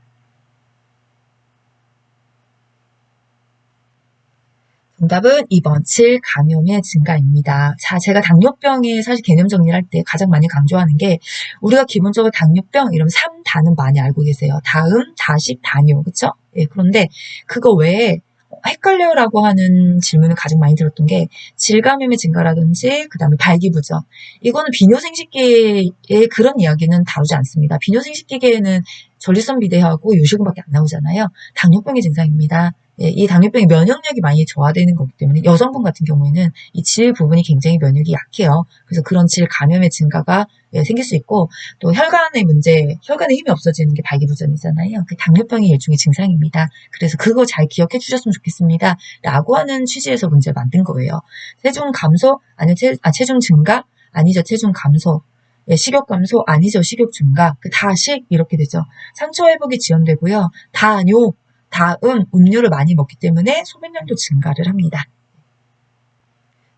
정답은 2번 질 감염의 증가입니다. 자, 제가 당뇨병의 사실 개념 정리를 할 때 가장 많이 강조하는 게 우리가 기본적으로 당뇨병 이러면 3다는 많이 알고 계세요. 다음, 다식, 다뇨. 그쵸? 예, 그런데 그거 외에 헷갈려라고 하는 질문을 가장 많이 들었던 게 질감염의 증가라든지 그 다음에 발기부전. 이거는 비뇨생식기의 그런 이야기는 다루지 않습니다. 비뇨생식기계에는 전립선 비대하고 요실금밖에 안 나오잖아요. 당뇨병의 증상입니다. 예, 이 당뇨병이 면역력이 많이 저하되는 거기 때문에 여성분 같은 경우에는 이 질 부분이 굉장히 면역이 약해요. 그래서 그런 질 감염의 증가가 예, 생길 수 있고, 또 혈관의 문제, 혈관에 힘이 없어지는 게 발기부전이잖아요. 그 당뇨병의 일종의 증상입니다. 그래서 그거 잘 기억해 주셨으면 좋겠습니다. 라고 하는 취지에서 문제를 만든 거예요. 체중 감소? 아니요, 체중 증가? 아니죠, 체중 감소. 예, 식욕 감소? 아니죠, 식욕 증가. 그 다식? 이렇게 되죠. 상처 회복이 지연되고요. 다뇨, 다음, 음료를 많이 먹기 때문에 소변량도 증가를 합니다.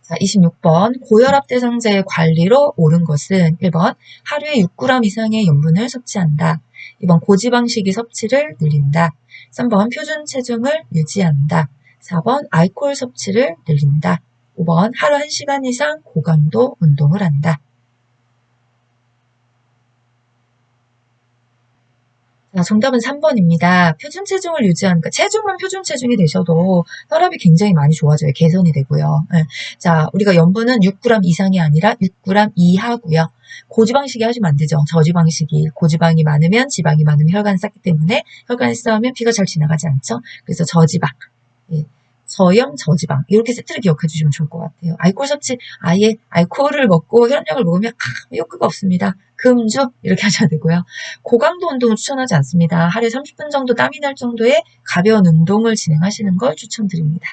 자, 26번 고혈압 대상자의 관리로 옳은 것은 1번 하루에 6g 이상의 염분을 섭취한다. 2번 고지방식이 섭취를 늘린다. 3번 표준 체중을 유지한다. 4번 알코올 섭취를 늘린다. 5번 하루 1시간 이상 고강도 운동을 한다. 자, 정답은 3번입니다. 표준 체중을 유지하는, 그러니까 체중은 표준 체중이 되셔도 혈압이 굉장히 많이 좋아져요. 개선이 되고요. 예. 자, 우리가 염분은 6g 이상이 아니라 6g 이하고요. 고지방식이 하시면 안 되죠. 저지방식이. 고지방이 많으면 지방이 많으면 혈관이 쌌기 때문에 혈관이 싸우면 피가 잘 지나가지 않죠. 그래서 저지방. 예. 저염, 저지방 이렇게 세트를 기억해 주시면 좋을 것 같아요. 알코올 섭취 아예 알코올을 먹고 혈압약을 먹으면 효과가 없습니다. 금주 이렇게 하셔야 되고요. 고강도 운동을 추천하지 않습니다. 하루에 30분 정도 땀이 날 정도의 가벼운 운동을 진행하시는 걸 추천드립니다.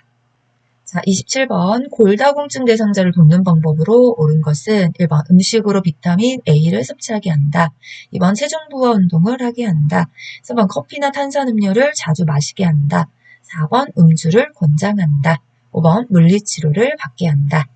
자, 27번 골다공증 대상자를 돕는 방법으로 옳은 것은 1번 음식으로 비타민 A를 섭취하게 한다. 2번 체중 부하 운동을 하게 한다. 3번 커피나 탄산음료를 자주 마시게 한다. 4번 음주를 권장한다. 5번 물리치료를 받게 한다.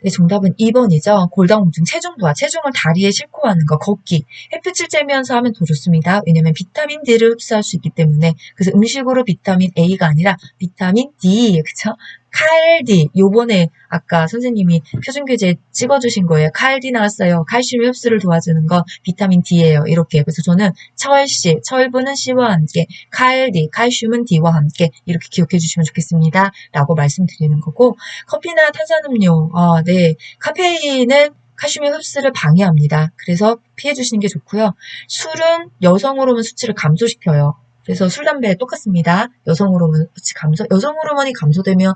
네, 정답은 2번이죠. 골다공증, 체중 부하, 체중을 다리에 싣고 하는 거, 걷기. 햇빛을 쬐면서 하면 더 좋습니다. 왜냐면 비타민 D를 흡수할 수 있기 때문에. 그래서 음식으로 비타민 A가 아니라 비타민 D, 그쵸? 칼디, 요번에 아까 선생님이 표준교재 찍어주신 거예요. 칼디 나왔어요. 칼슘 흡수를 도와주는 거 비타민 D예요. 이렇게. 그래서 저는 철씨, 철분은 C와 함께, 칼디, 칼슘은 D와 함께 이렇게 기억해 주시면 좋겠습니다. 라고 말씀드리는 거고, 커피나 탄산음료, 네, 카페인은 칼슘의 흡수를 방해합니다. 그래서 피해 주시는 게 좋고요. 술은 여성 호르몬 수치를 감소시켜요. 그래서 술, 담배 똑같습니다. 여성 호르몬 수치 감소, 여성 호르몬이 감소되면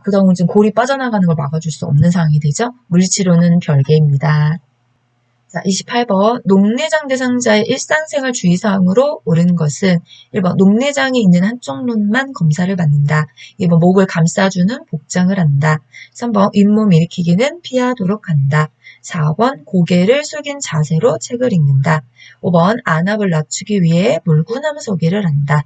골다공증 골이 빠져나가는 걸 막아줄 수 없는 상황이 되죠. 물리치료는 별개입니다. 자, 28번 녹내장 대상자의 일상생활 주의사항으로 옳은 것은 1번 녹내장이 있는 한쪽 눈만 검사를 받는다. 2번 목을 감싸주는 복장을 한다. 3번 잇몸 일으키기는 피하도록 한다. 4번 고개를 숙인 자세로 책을 읽는다. 5번 안압을 낮추기 위해 물구나무 서기를 한다.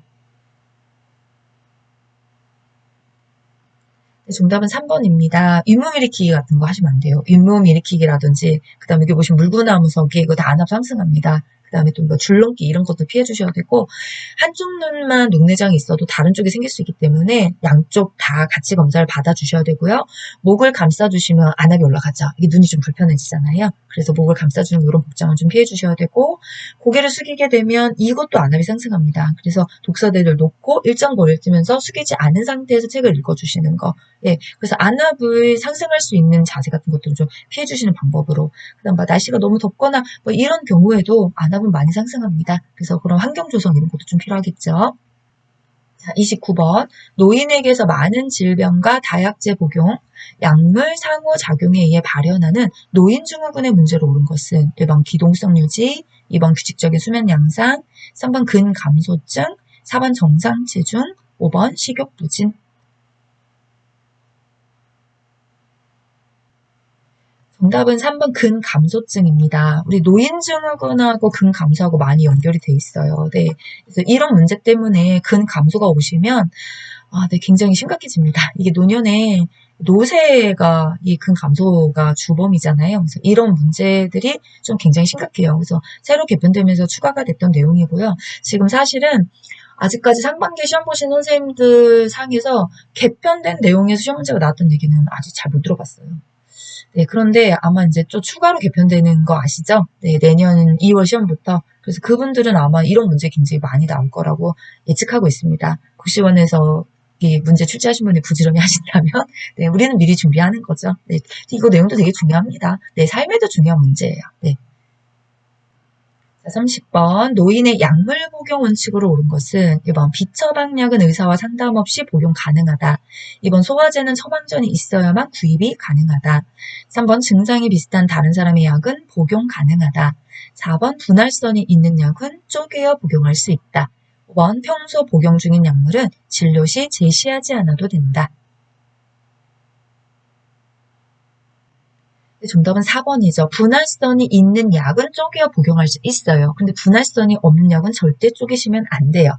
정답은 3번입니다. 잇몸 일으키기 같은 거 하시면 안 돼요. 잇몸 일으키기라든지, 그 다음에 여기 보시면 물구나무 서기, 이거 다 안압 상승합니다. 그 다음에 또 뭐 줄넘기 이런 것도 피해 주셔야 되고, 한쪽 눈만 녹내장이 있어도 다른 쪽이 생길 수 있기 때문에 양쪽 다 같이 검사를 받아주셔야 되고요. 목을 감싸주시면 안압이 올라가죠. 이게 눈이 좀 불편해지잖아요. 그래서 목을 감싸주는 이런 복장을 좀 피해 주셔야 되고, 고개를 숙이게 되면 이것도 안압이 상승합니다. 그래서 독서대를 놓고 일정 거리를 두면서 숙이지 않은 상태에서 책을 읽어주시는 거. 예, 그래서 안압을 상승할 수 있는 자세 같은 것들을 좀 피해 주시는 방법으로. 그다음 막 날씨가 너무 덥거나 뭐 이런 경우에도 안압은 많이 상승합니다. 그래서 그런 환경 조성 이런 것도 좀 필요하겠죠. 자, 29번. 노인에게서 많은 질병과 다약제 복용, 약물 상호작용에 의해 발현하는 노인 증후군의 문제로 옳은 것은 1번 기동성 유지, 2번 규칙적인 수면 양상, 3번 근감소증, 4번 정상 체중, 5번 식욕 부진. 정답은 3번 근감소증입니다. 우리 노인증후군하고 근감소하고 많이 연결이 돼 있어요. 네. 그래서 이런 문제 때문에 근감소가 오시면 네, 굉장히 심각해집니다. 이게 노년에 노쇠가 이 근감소가 주범이잖아요. 그래서 이런 문제들이 좀 굉장히 심각해요. 그래서 새로 개편되면서 추가가 됐던 내용이고요. 지금 사실은 아직까지 상반기 시험 보신 선생님들 상에서 개편된 내용에서 시험 문제가 나왔던 얘기는 아직 잘 못 들어봤어요. 네, 그런데 아마 이제 좀 추가로 개편되는 거 아시죠? 네, 내년 2월 시험부터. 그래서 그분들은 아마 이런 문제 굉장히 많이 나올 거라고 예측하고 있습니다. 국시원에서 이 문제 출제하신 분이 부지런히 하신다면, 네, 우리는 미리 준비하는 거죠. 네, 이거 내용도 되게 중요합니다. 네, 삶에도 중요한 문제예요. 네. 자, 30번 노인의 약물 복용 원칙으로 옳은 것은 1번 비처방약은 의사와 상담 없이 복용 가능하다. 2번 소화제는 처방전이 있어야만 구입이 가능하다. 3번 증상이 비슷한 다른 사람의 약은 복용 가능하다. 4번 분할선이 있는 약은 쪼개어 복용할 수 있다. 5번 평소 복용 중인 약물은 진료 시 제시하지 않아도 된다. 정답은 4번이죠. 분할선이 있는 약은 쪼개어 복용할 수 있어요. 근데 분할선이 없는 약은 절대 쪼개시면 안 돼요.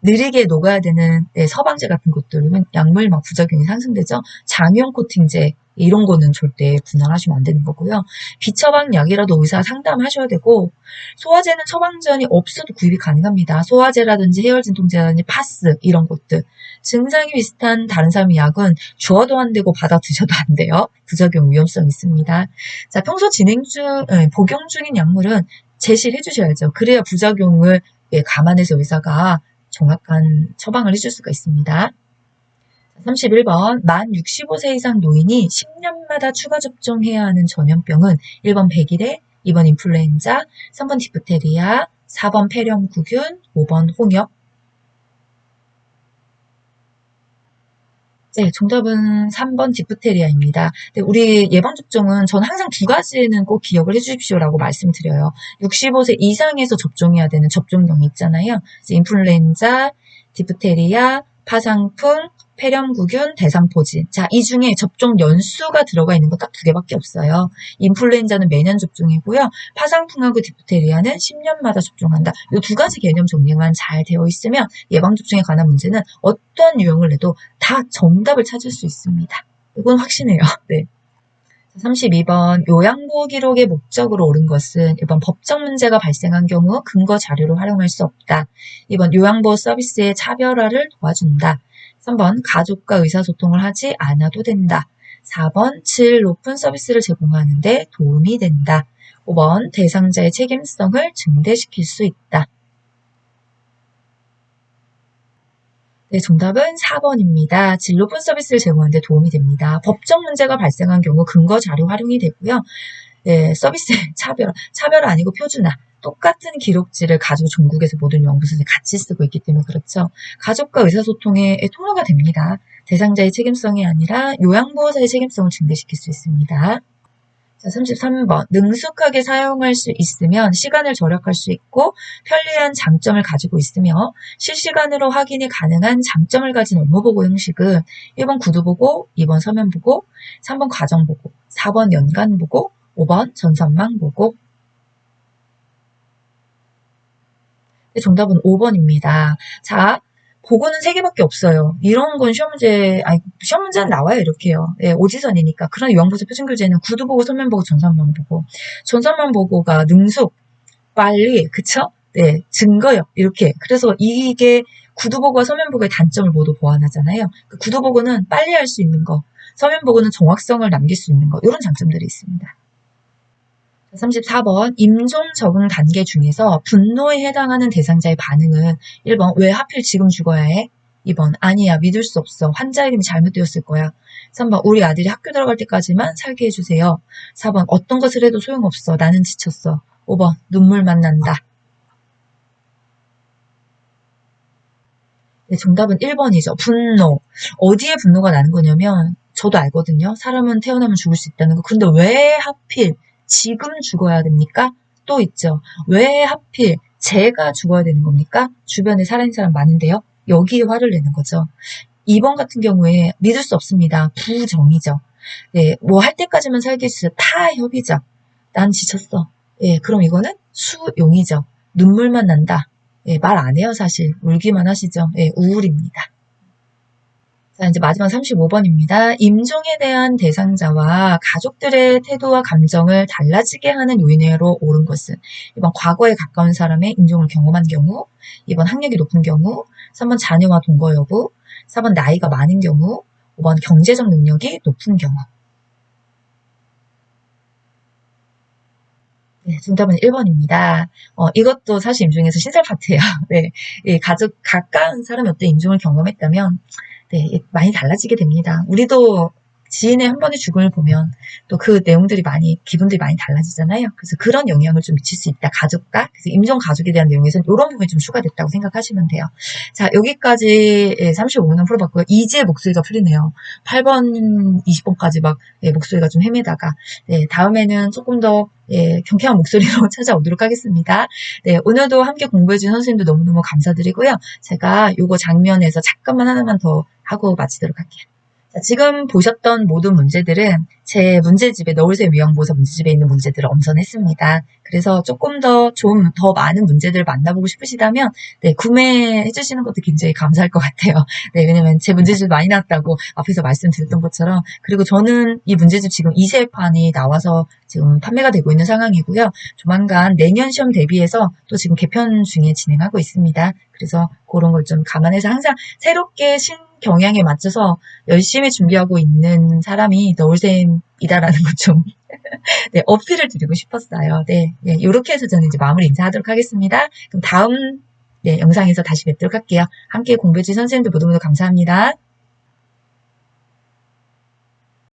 느리게 녹아야 되는 서방제 같은 것들은 약물 막 부작용이 상승되죠. 장염 코팅제 이런 거는 절대 분할하시면 안 되는 거고요. 비처방 약이라도 의사 상담하셔야 되고 소화제는 처방전이 없어도 구입이 가능합니다. 소화제라든지 해열진통제라든지 파스 이런 것들. 증상이 비슷한 다른 사람의 약은 주어도 안 되고 받아 드셔도 안 돼요. 부작용 위험성이 있습니다. 자, 평소 복용 중인 약물은 제시를 해주셔야죠. 그래야 부작용을 감안해서 의사가 정확한 처방을 해줄 수가 있습니다. 31번 만 65세 이상 노인이 10년마다 추가 접종해야 하는 전염병은 1번 백일해, 2번 인플루엔자, 3번 디프테리아, 4번 폐렴구균, 5번 홍역. 네, 정답은 3번 디프테리아입니다. 네, 우리 예방접종은 전 항상 두 가지는 꼭 기억을 해주십시오라고 말씀드려요. 65세 이상에서 접종해야 되는 접종명이 있잖아요. 인플루엔자, 디프테리아, 파상풍, 폐렴구균, 대상포진. 자, 이 중에 접종 연수가 들어가 있는 거 딱 두 개밖에 없어요. 인플루엔자는 매년 접종이고요. 파상풍하고 디프테리아는 10년마다 접종한다. 이 두 가지 개념 정리만 잘 되어 있으면 예방접종에 관한 문제는 어떤 유형을 내도 다 정답을 찾을 수 있습니다. 이건 확신해요. 네. 32번 요양보호 기록의 목적으로 옳은 것은 1번 법적 문제가 발생한 경우 근거 자료로 활용할 수 없다. 2번 요양보호 서비스의 차별화를 도와준다. 3번 가족과 의사소통을 하지 않아도 된다. 4번 질 높은 서비스를 제공하는 데 도움이 된다. 5번 대상자의 책임성을 증대시킬 수 있다. 네, 정답은 4번입니다. 질 높은 서비스를 제공하는 데 도움이 됩니다. 법적 문제가 발생한 경우 근거 자료 활용이 되고요. 네, 서비스의 차별화 아니고 표준화. 똑같은 기록지를 가지고 전국에서 모든 연구소에 같이 쓰고 있기 때문에 그렇죠. 가족과 의사소통의 통로가 됩니다. 대상자의 책임성이 아니라 요양보호사의 책임성을 증대시킬 수 있습니다. 자, 33번. 능숙하게 사용할 수 있으면 시간을 절약할 수 있고 편리한 장점을 가지고 있으며 실시간으로 확인이 가능한 장점을 가진 업무보고 형식은 1번 구두보고, 2번 서면보고, 3번 과정보고, 4번 연간보고, 5번 전산망보고. 정답은 5번입니다. 자, 보고는 3개밖에 없어요. 이런 건 시험 문제는 나와요, 이렇게요. 네, 오지선이니까. 그러나 요양보호사 표준교재는 구두보고, 서면보고, 전산망보고. 전산망보고가 능숙, 빨리, 그쵸? 네, 증거력, 이렇게. 그래서 이게 구두보고와 서면보고의 단점을 모두 보완하잖아요. 그 구두보고는 빨리 할 수 있는 거, 서면보고는 정확성을 남길 수 있는 거, 이런 장점들이 있습니다. 34번 임종 적응 단계 중에서 분노에 해당하는 대상자의 반응은 1번 왜 하필 지금 죽어야 해? 2번 아니야 믿을 수 없어 환자 이름이 잘못되었을 거야. 3번 우리 아들이 학교 들어갈 때까지만 살게 해주세요. 4번 어떤 것을 해도 소용없어 나는 지쳤어. 5번 눈물만 난다. 네, 정답은 1번이죠. 분노. 어디에 분노가 나는 거냐면 저도 알거든요. 사람은 태어나면 죽을 수 있다는 거. 근데 왜 하필 지금 죽어야 됩니까? 또 있죠. 왜 하필 제가 죽어야 되는 겁니까? 주변에 살아있는 사람 많은데요. 여기에 화를 내는 거죠. 2번 같은 경우에 믿을 수 없습니다. 부정이죠. 네, 뭐 할 때까지만 살게 해주세요. 타협이죠. 난 지쳤어. 예, 그럼 이거는 수용이죠. 눈물만 난다. 예, 말 안 해요, 사실. 울기만 하시죠. 예, 우울입니다. 자, 이제 마지막 35번입니다. 임종에 대한 대상자와 가족들의 태도와 감정을 달라지게 하는 요인으로 옳은 것은 1번 과거에 가까운 사람의 임종을 경험한 경우, 2번 학력이 높은 경우, 3번 자녀와 동거 여부, 4번 나이가 많은 경우, 5번 경제적 능력이 높은 경우. 네, 정답은 1번입니다. 이것도 사실 임종에서 신설 파트예요. 네, 가까운 사람이 어떤 임종을 경험했다면, 네, 많이 달라지게 됩니다. 우리도 지인의 한 번의 죽음을 보면 또 그 내용들이 기분들이 많이 달라지잖아요. 그래서 그런 영향을 좀 미칠 수 있다. 가족과, 그래서 임종 가족에 대한 내용에서는 이런 부분이 좀 추가됐다고 생각하시면 돼요. 자, 여기까지 35분 풀어봤고요. 이제 목소리가 풀리네요. 8번, 20번까지 막 목소리가 좀 헤매다가 다음에는 조금 더 경쾌한 목소리로 찾아오도록 하겠습니다. 네, 오늘도 함께 공부해준 선생님도 너무너무 감사드리고요. 제가 요거 장면에서 잠깐만 하나만 더 하고 마치도록 할게요. 자, 지금 보셨던 모든 문제들은 제 문제집에 너울샘 위험보서 문제집에 있는 문제들을 엄선했습니다. 그래서 조금 더 더 많은 문제들을 만나보고 싶으시다면 구매해 주시는 것도 굉장히 감사할 것 같아요. 네, 왜냐면 제 문제집 많이 나왔다고 앞에서 말씀드렸던 것처럼, 그리고 저는 이 문제집 지금 2세판이 나와서 지금 판매가 되고 있는 상황이고요. 조만간 내년 시험 대비해서 또 지금 개편 중에 진행하고 있습니다. 그래서 그런 걸 좀 감안해서 항상 새롭게 경향에 맞춰서 열심히 준비하고 있는 사람이 너울샘이다라는 것 좀 어필을 드리고 싶었어요. 네, 이렇게 해서 저는 이제 마무리 인사하도록 하겠습니다. 그럼 다음 영상에서 다시 뵙도록 할게요. 함께 공부해주신 선생님들 모두 감사합니다.